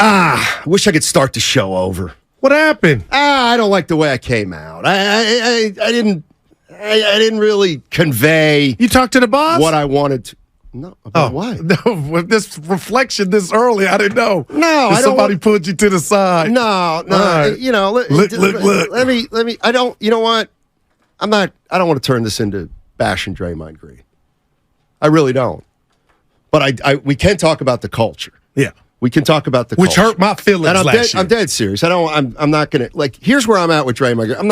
I wish I could start the show over. What happened? I don't like the way I came out. I didn't really convey. You talked to the boss? What I wanted to. No, about what? No, with this reflection this early, I didn't know. No, I don't. Somebody pulled you to the side. No. Right. You know, look. Let me. I don't. You know what? I don't want to turn this into bashing Draymond Green. I really don't. But we can talk about the culture. Yeah. We can talk about the which culture. hurt my feelings and last year. I'm dead serious. I'm not gonna here's where I'm at with Draymond Green. I'm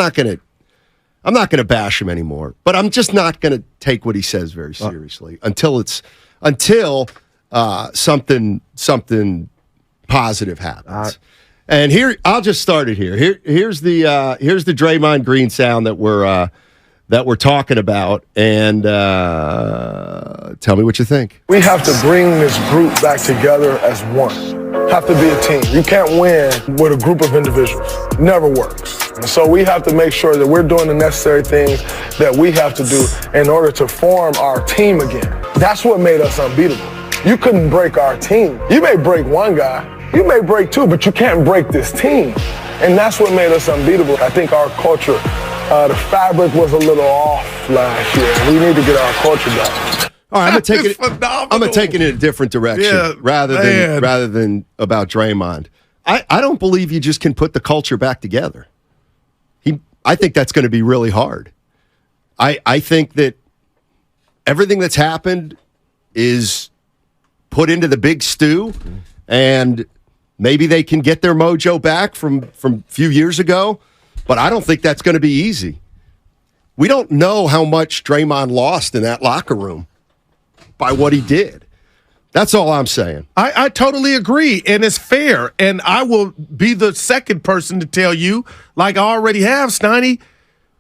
not gonna bash him anymore. But I'm just not gonna take what he says very seriously until something positive happens. And here, I'll just start it here. Here's the Draymond Green sound that we're talking about, and tell me what you think. We have to bring this group back together as one. Have to be a team. You can't win with a group of individuals. Never works. And so we have to make sure that we're doing the necessary things that we have to do in order to form our team again. That's what made us unbeatable. You couldn't break our team. You may break one guy, you may break two, but you can't break this team. And that's what made us unbeatable. I think our culture, the fabric was a little off last year. We need to get our culture back. All right, I'm gonna take it in a different direction rather than about Draymond. I don't believe you just can put the culture back together. I think that's going to be really hard. I think that everything that's happened is put into the big stew, and maybe they can get their mojo back from a few years ago, but I don't think that's going to be easy. We don't know how much Draymond lost in that locker room by what he did. That's all I'm saying. I totally agree, and it's fair. And I will be the second person to tell you, like I already have, Steiny,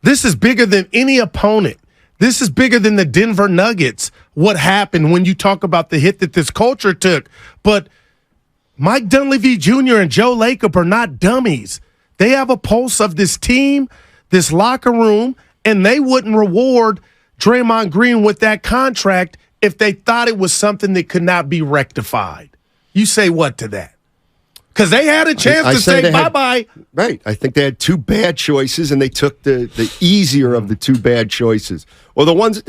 this is bigger than any opponent. This is bigger than the Denver Nuggets, what happened when you talk about the hit that this culture took. But Mike Dunleavy Jr. and Joe Lacob are not dummies. They have a pulse of this team, this locker room, and they wouldn't reward Draymond Green with that contract if they thought it was something that could not be rectified. You say what to that? Because they had a chance to say bye-bye. Right. I think they had two bad choices, and they took the easier of the two bad choices. Or the ones,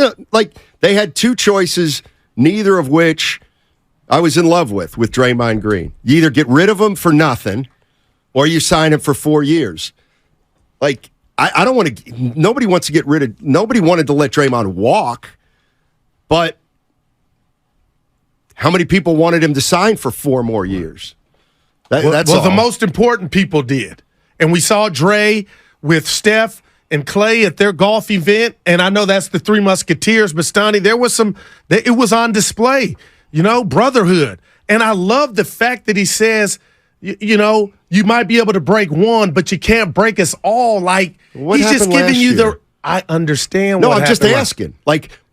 they had two choices, neither of which I was in love with Draymond Green. You either get rid of him for nothing, or you sign him for 4 years. I don't want to, nobody wants to get rid of, nobody wanted to let Draymond walk, but how many people wanted him to sign for 4 more years? That's all. The most important people did. And we saw Dre with Steph and Clay at their golf event, and I know that's the Three Musketeers, but Steiny, it was on display, brotherhood. And I love the fact that he says, you might be able to break one, but you can't break us all. He's just giving you I understand what happened. No, I'm just asking.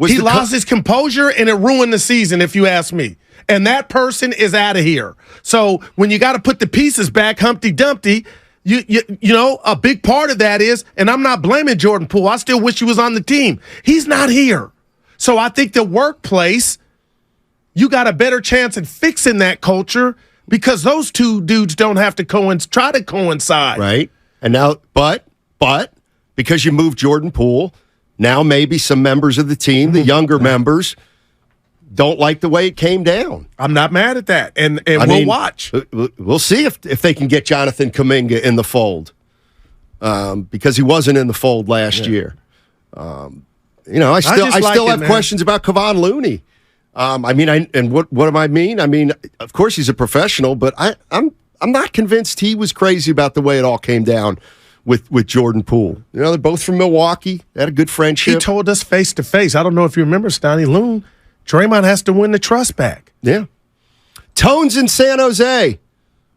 He lost his composure, and it ruined the season, if you ask me. And that person is out of here. So when you got to put the pieces back, Humpty Dumpty, a big part of that is, and I'm not blaming Jordan Poole. I still wish he was on the team. He's not here. So I think the workplace, you got a better chance at fixing that culture because those two dudes don't have to try to coincide. Right. And now, but because you moved Jordan Poole, now maybe some members of the team, the younger members, don't like the way it came down. I'm not mad at that, and we'll watch. We'll see if they can get Jonathan Kuminga in the fold, because he wasn't in the fold last year. I still have questions about Kevon Looney. What do I mean? I mean, of course he's a professional, but I'm not convinced he was crazy about the way it all came down with Jordan Poole. They're both from Milwaukee. They had a good friendship. He told us face to face. I don't know if you remember, Steiny Loon. Draymond has to win the trust back. Yeah. Tone's in San Jose.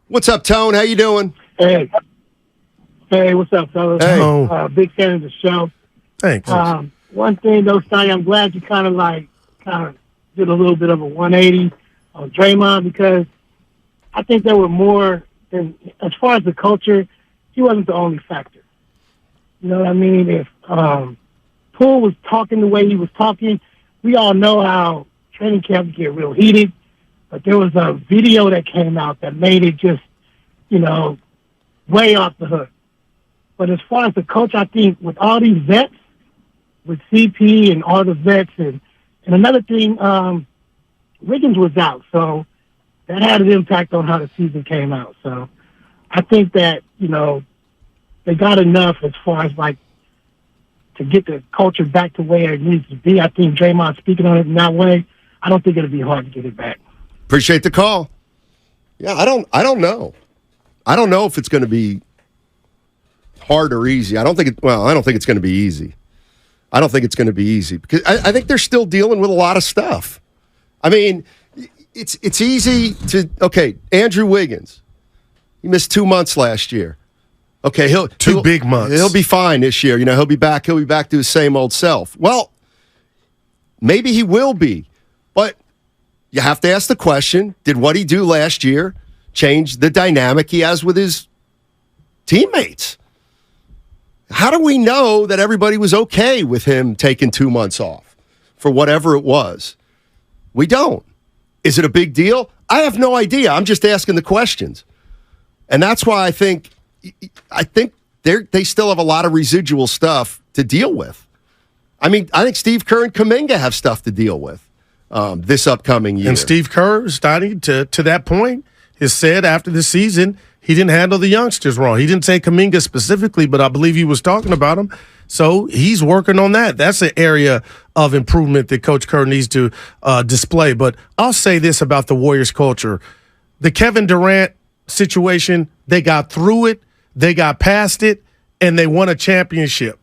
What's up, Tone? How you doing? Hey, what's up, fellas? Hey. Big fan of the show. Thanks. One thing, though, Steiny, I'm glad you kind of did a little bit of a 180 on Draymond, because I think there were more than, as far as the culture, he wasn't the only factor. You know what I mean? If Poole was talking the way he was talking, we all know how training camps get real heated, but there was a video that came out that made it just way off the hook. But as far as the coach, I think with all these vets, with CP and all the vets, and another thing, Wiggins was out, so that had an impact on how the season came out. So I think that, they got enough as far as, to get the culture back to where it needs to be. I think Draymond speaking on it in that way, I don't think it'll be hard to get it back. Appreciate the call. Yeah, I don't know. I don't know if it's going to be hard or easy. I don't think it's going to be easy. I don't think it's going to be easy because I think they're still dealing with a lot of stuff. I mean, it's easy to Andrew Wiggins. He missed 2 months last year. Okay, he'll big months. He'll be fine this year. He'll be back to his same old self. Well, maybe he will be, but you have to ask the question, did what he do last year change the dynamic he has with his teammates? How do we know that everybody was okay with him taking 2 months off for whatever it was? We don't. Is it a big deal? I have no idea. I'm just asking the questions. And that's why I think they still have a lot of residual stuff to deal with. I mean, I think Steve Kerr and Kuminga have stuff to deal with this upcoming year. And Steve Kerr, Steiny, to that point, has said after the season he didn't handle the youngsters wrong. He didn't say Kuminga specifically, but I believe he was talking about him. So he's working on that. That's an area of improvement that Coach Kerr needs to display. But I'll say this about the Warriors culture. The Kevin Durant situation, they got through it, they got past it, and they won a championship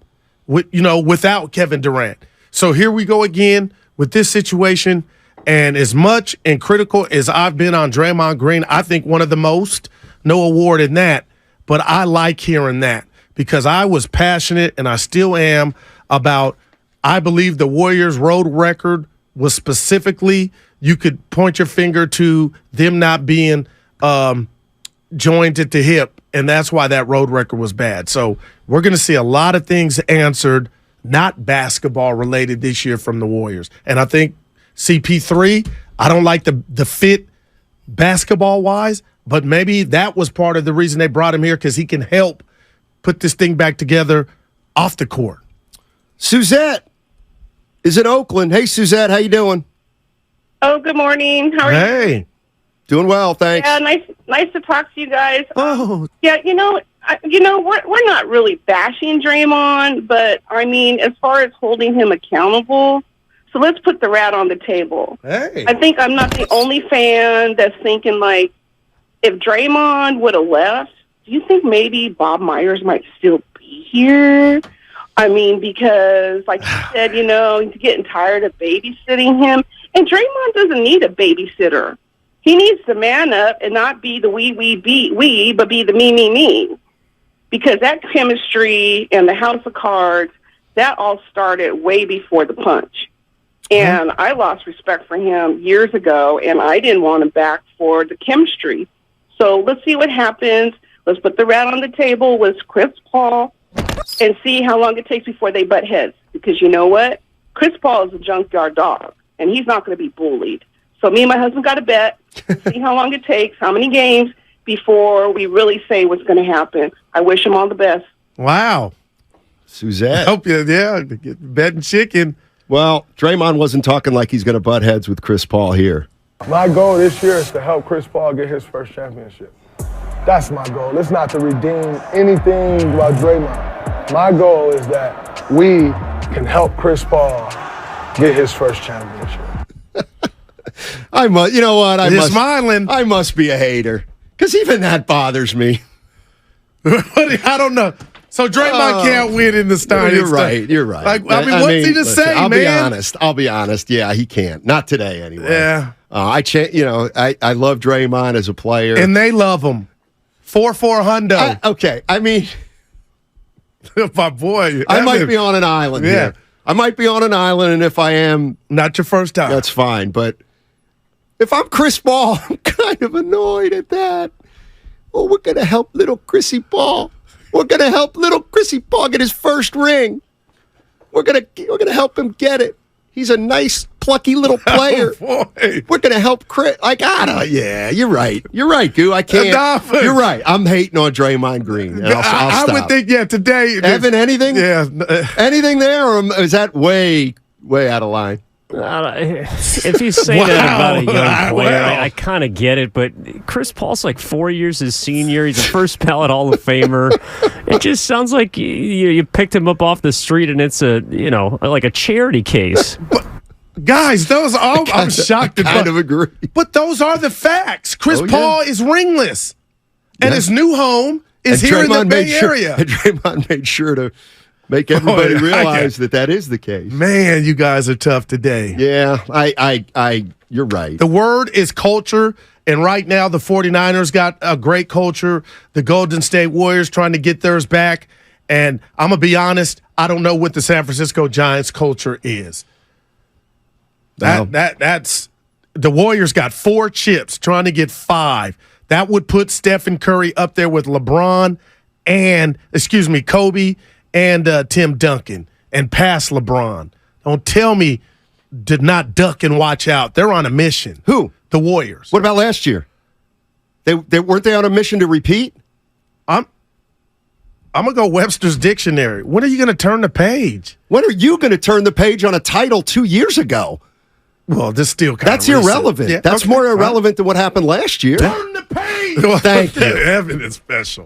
without Kevin Durant. So here we go again with this situation. And as much and critical as I've been on Draymond Green, I think one of the most, no award in that, but I like hearing that because I was passionate and I still am about, I believe the Warriors' road record was specifically, you could point your finger to them not being joined at the hip, and that's why that road record was bad. So we're going to see a lot of things answered, not basketball related this year from the Warriors. And I think CP3, I don't like the fit basketball-wise, but maybe that was part of the reason they brought him here because he can help put this thing back together off the court. Suzette is in Oakland. Hey, Suzette, how you doing? Oh, good morning. How are you? Hey. Doing well, thanks. Yeah, nice to talk to you guys. Oh. Yeah, we're not really bashing Draymond, but, I mean, as far as holding him accountable, so let's put the rat on the table. Hey. I think I'm not the only fan that's thinking, if Draymond would have left, do you think maybe Bob Myers might still be here? I mean, because, like you said, he's getting tired of babysitting him. And Draymond doesn't need a babysitter. He needs to man up and not be the we, but be the me. Because that chemistry and the house of cards, that all started way before the punch. And I lost respect for him years ago, and I didn't want him back for the chemistry. So let's see what happens. Let's put the rat on the table with Chris Paul and see how long it takes before they butt heads. Because you know what? Chris Paul is a junkyard dog, and he's not going to be bullied. So me and my husband got a bet, see how long it takes, how many games before we really say what's going to happen. I wish him all the best. Wow. Suzette. Hope you, get betting chicken. Well, Draymond wasn't talking like he's going to butt heads with Chris Paul here. My goal this year is to help Chris Paul get his first championship. That's my goal. It's not to redeem anything about Draymond. My goal is that we can help Chris Paul get his first championship. I must, you know what? You're smiling. I must be a hater because even that bothers me. I don't know. So Draymond can't win in the Steiny. You're right. What's he to say, I'll man? I'll be honest. Yeah, he can't. Not today, anyway. Yeah. I love Draymond as a player, and they love him. 4-4 hundo. Okay, I mean, my boy. I might be on an island here. I might be on an island, and if I am, not your first time. That's fine. But if I'm Chris Paul, I'm kind of annoyed at that. Well, we're gonna help little Chrissy Paul. We're gonna help little Chrissy Paul get his first ring. We're gonna help him get it. He's a nice, plucky little player. Oh, boy. We're going to help Chris. Like, yeah, you're right. You're right, Goo. I can't. You're right. I'm hating on Draymond Green. And I'll stop. I would think, today. Evan, anything? Yeah. Anything there, or is that way out of line? If you say that about a young player, I kind of get it, but Chris Paul's like 4 years his senior. He's a first ballot Hall of Famer. It just sounds like you picked him up off the street and it's like a charity case. But guys, those are I'm shocked. I kind of agree. But those are the facts. Chris Paul is ringless. And his new home is here in the Bay Area. And Draymond made sure to make everybody realize that is the case. Man, you guys are tough today. Yeah, you're right. The word is culture, and right now the 49ers got a great culture. The Golden State Warriors trying to get theirs back, and I'm going to be honest, I don't know what the San Francisco Giants culture is. That's the Warriors got 4 chips trying to get 5. That would put Stephen Curry up there with LeBron and Kobe and Tim Duncan and past LeBron. Don't tell me to not duck and watch out. They're on a mission. Who? The Warriors. What about last year? They weren't they on a mission to repeat? I'm gonna go Webster's Dictionary. When are you gonna turn the page? When are you gonna turn the page on a title 2 years ago? Well, this still kind of that's irrelevant. Yeah, that's more irrelevant than what happened last year. Turn the page. Well, thank you. Evan is special.